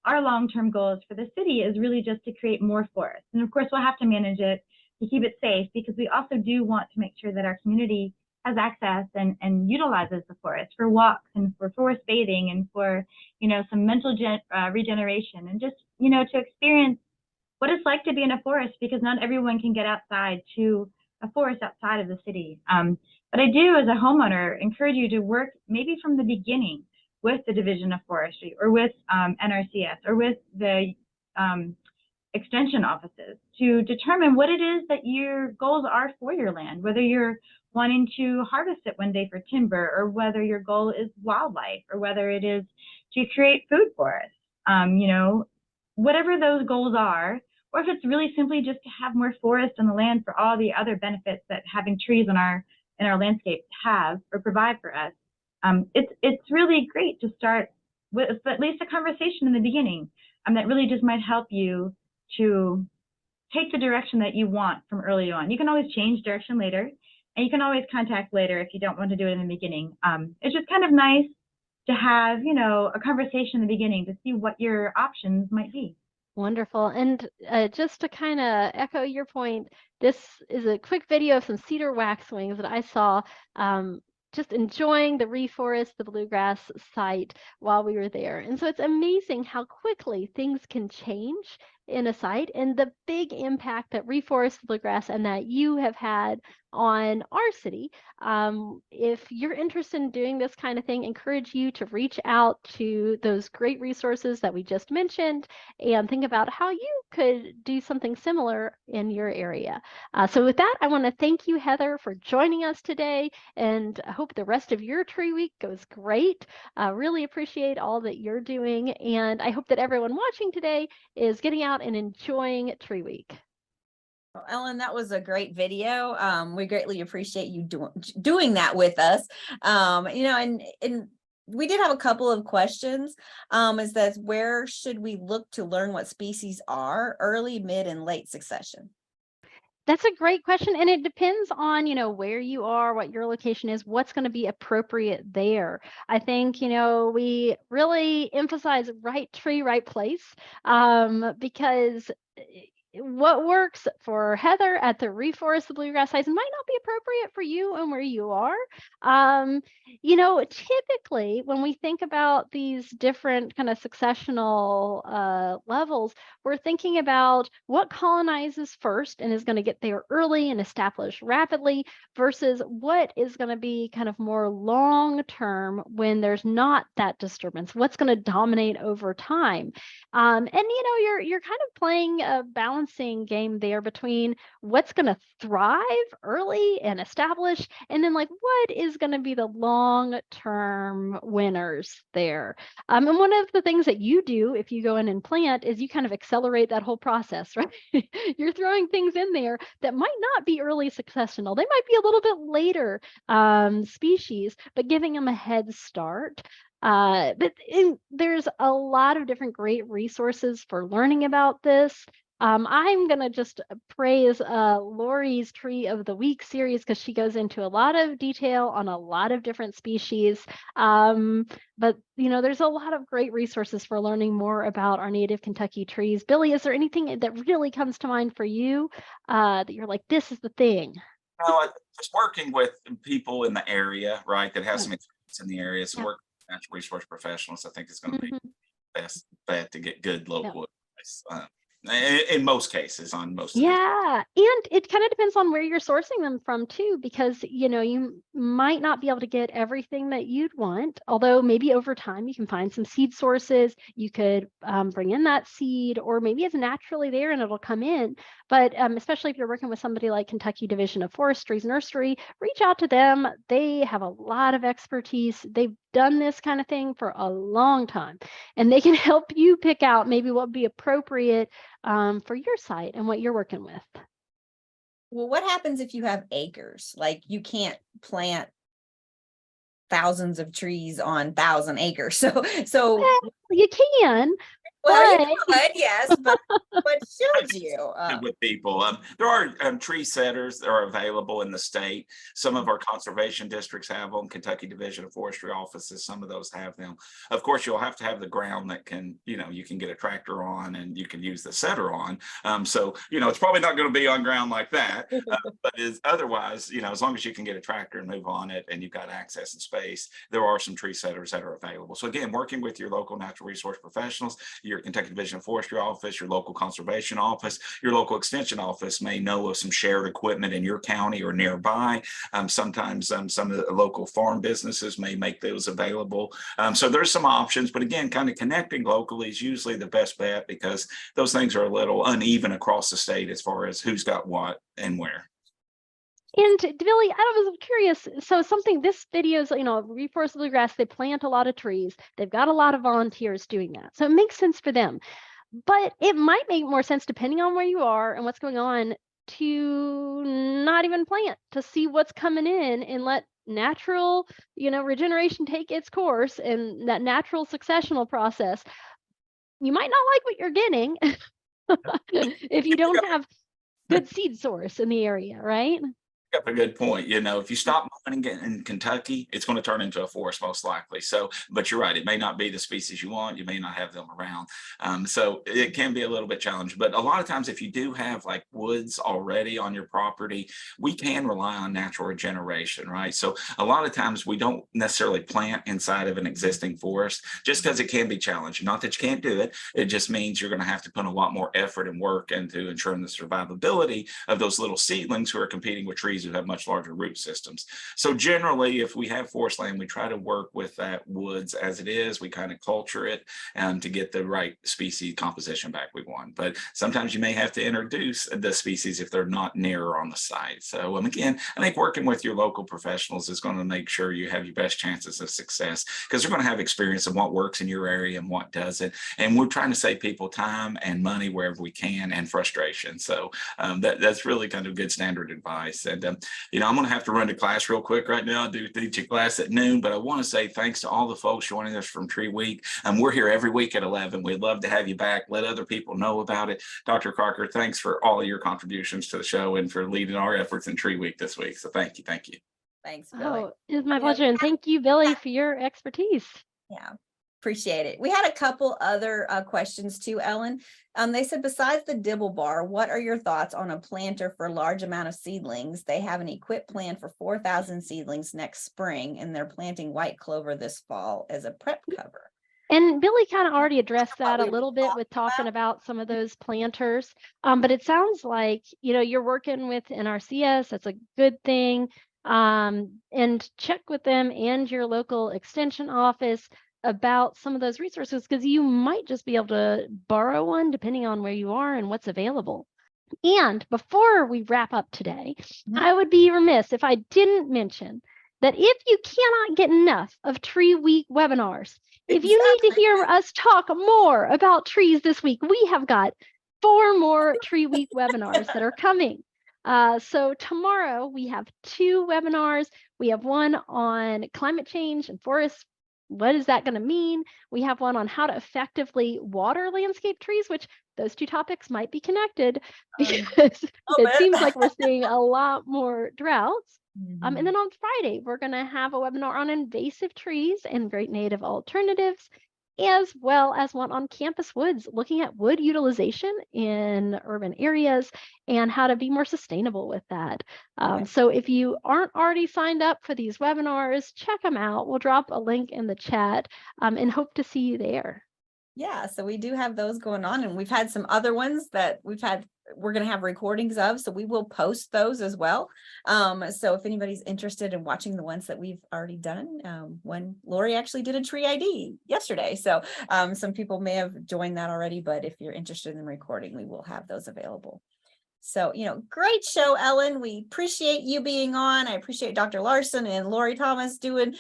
long-term goals for the city is really just to create more forests. And of course, we'll have to manage it to keep it safe, because we also do want to make sure that our community has access and utilizes the forest for walks and for forest bathing and for, some mental regeneration and just, to experience what it's like to be in a forest, because not everyone can get outside to a forest outside of the city. But I do, as a homeowner, encourage you to work maybe from the beginning with the Division of Forestry or with NRCS or with the extension offices to determine what it is that your goals are for your land, whether you're wanting to harvest it one day for timber, or whether your goal is wildlife, or whether it is to create food forests. Whatever those goals are, or if it's really simply just to have more forest on the land for all the other benefits that having trees in our landscape have or provide for us. It's really great to start with at least a conversation in the beginning that really just might help you to take the direction that you want from early on. You can always change direction later, and you can always contact later if you don't want to do it in the beginning. It's just kind of nice to have, a conversation in the beginning to see what your options might be. Wonderful. And just to kind of echo your point, this is a quick video of some cedar waxwings that I saw just enjoying the reforest, the bluegrass site while we were there. And so it's amazing how quickly things can change in a site and the big impact that Reforest Bluegrass and that you have had on our city. If you're interested in doing this kind of thing, encourage you to reach out to those great resources that we just mentioned and think about how you could do something similar in your area. So with that, I want to thank you, Heather, for joining us today, and I hope the rest of your tree week goes great. Really appreciate all that you're doing, and I hope that everyone watching today is getting out and enjoying Tree Week. Well, Ellen, that was a great video. We greatly appreciate you doing that with us. And we did have a couple of questions. Is that where should we look to learn what species are early, mid, and late succession? That's a great question, and it depends on, where you are, what your location is, what's going to be appropriate there. I think, we really emphasize right tree, right place, because what works for Heather at the Reforest Bluegrass Sites might not be appropriate for you and where you are. Typically when we think about these different kind of successional levels, we're thinking about what colonizes first and is going to get there early and establish rapidly versus what is going to be kind of more long term when there's not that disturbance. What's going to dominate over time? And you're kind of playing a balancing game there between what's going to thrive early and establish, and then like what is going to be the long-term winners there. And one of the things that you do if you go in and plant is you kind of accelerate that whole process, right? You're throwing things in there that might not be early successional. They might be a little bit later species, but giving them a head start. There's a lot of different great resources for learning about this. I'm going to just praise Lori's Tree of the Week series because she goes into a lot of detail on a lot of different species. But, there's a lot of great resources for learning more about our native Kentucky trees. Billy, is there anything that really comes to mind for you that you're like, this is the thing? Just working with people in the area, right, that have Yeah. some experience in the area. So Yeah. work with natural resource professionals, I think is going to be Mhm. the best bet to get good local advice. In most cases, on most of these. Yeah, and it kind of depends on where you're sourcing them from too, because you might not be able to get everything that you'd want. Although maybe over time you can find some seed sources. You could bring in that seed, or maybe it's naturally there and it'll come in. But especially if you're working with somebody like Kentucky Division of Forestry's nursery, reach out to them. They have a lot of expertise. They've done this kind of thing for a long time, and they can help you pick out maybe what would be appropriate for your site and what you're working with. Well, what happens if you have acres? Like you can't plant thousands of trees on 1,000 acres. So Well, you can. well, but you could, yes, but should you? With people. There are tree setters that are available in the state. Some of our conservation districts have them. Kentucky Division of Forestry offices, some of those have them. Of course, you'll have to have the ground that can, you can get a tractor on and you can use the setter on. So, it's probably not going to be on ground like that, but is otherwise, as long as you can get a tractor and move on it and you've got access and space, there are some tree setters that are available. So again, working with your local natural resource professionals, your Kentucky Division of Forestry office, your local conservation office, your local extension office may know of some shared equipment in your county or nearby. Sometimes some of the local farm businesses may make those available. So there's some options, but again, kind of connecting locally is usually the best bet because those things are a little uneven across the state as far as who's got what and where. And Billy, I was curious. So this video is, Reforest Bluegrass, they plant a lot of trees. They've got a lot of volunteers doing that. So it makes sense for them. But it might make more sense, depending on where you are and what's going on, to not even plant, to see what's coming in and let natural, regeneration take its course and that natural successional process. You might not like what you're getting if you don't have good seed source in the area, right? up a good point. You know, if you stop mowing in Kentucky, it's going to turn into a forest most likely. So, but you're right, it may not be the species you want. You may not have them around. So it can be a little bit challenging. But a lot of times, if you do have like woods already on your property, we can rely on natural regeneration, right? So a lot of times we don't necessarily plant inside of an existing forest just because it can be challenging. Not that you can't do it. It just means you're going to have to put a lot more effort and work into ensuring the survivability of those little seedlings who are competing with trees who have much larger root systems. So generally, if we have forest land, we try to work with that woods as it is. We kind of culture it to get the right species composition back we want. But sometimes you may have to introduce the species if they're not near on the site. So again, I think working with your local professionals is going to make sure you have your best chances of success, because they're going to have experience of what works in your area and what doesn't. And we're trying to save people time and money wherever we can, and frustration. So that's really kind of good standard advice. And you know, I'm going to have to run to class real quick right now. I do teach a class at noon, but I want to say thanks to all the folks joining us from Tree Week. We're here every week at 11. We'd love to have you back. Let other people know about it. Dr. Crocker, thanks for all of your contributions to the show and for leading our efforts in Tree Week this week. So thank you. Thank you. Thanks, Billy. Oh, it is my You know, pleasure. And thank you, Billy, for your expertise. yeah, appreciate it. We had a couple other questions too, Ellen. They said, besides the dibble bar, what are your thoughts on a planter for large amount of seedlings? They have an equipped plan for 4,000 seedlings next spring, and they're planting white clover this fall as a prep cover. And Billy kind of already addressed that a we were little bit with talking about some of those planters. But it sounds like, you know, you're working with NRCS. That's a good thing. And check with them and your local extension office about some of those resources, because you might just be able to borrow one depending on where you are and what's available. And before we wrap up today, I would be remiss if I didn't mention that if you cannot get enough of Tree Week webinars, if you need to hear us talk more about trees this week, we have got 4 more Tree Week webinars that are coming. So tomorrow we have 2 webinars. We have one on climate change and forests. What is that going to mean? We have one on how to effectively water landscape trees, which those 2 topics might be connected because it seems like we're seeing a lot more droughts. And then on Friday, we're going to have a webinar on invasive trees and great native alternatives, as well as one on campus woods, looking at wood utilization in urban areas and how to be more sustainable with that. So if you aren't already signed up for these webinars, check them out. We'll drop a link in the chat and hope to see you there. Yeah, so we do have those going on, and we've had some other ones that we're going to have recordings of, so we will post those as well. So if anybody's interested in watching the ones that we've already done, when Lori actually did a tree ID yesterday, so some people may have joined that already, but if you're interested in recording, we will have those available. So, you know, great show, Ellen. We appreciate you being on. I appreciate Dr. Larson and Lori Thomas doing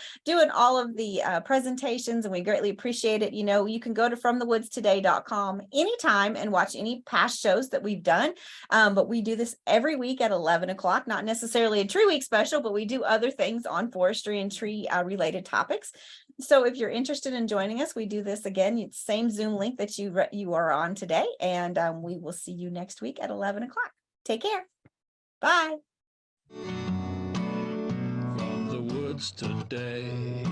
all of the presentations, and we greatly appreciate it. You know, you can go to fromthewoodstoday.com anytime and watch any past shows that we've done. But we do this every week at 11 o'clock, not necessarily a Tree Week special, but we do other things on forestry and tree related topics. So if you're interested in joining us, we do this again, it's same Zoom link that you are on today, and we will see you next week at 11 o'clock. Take care. Bye. From the woods today.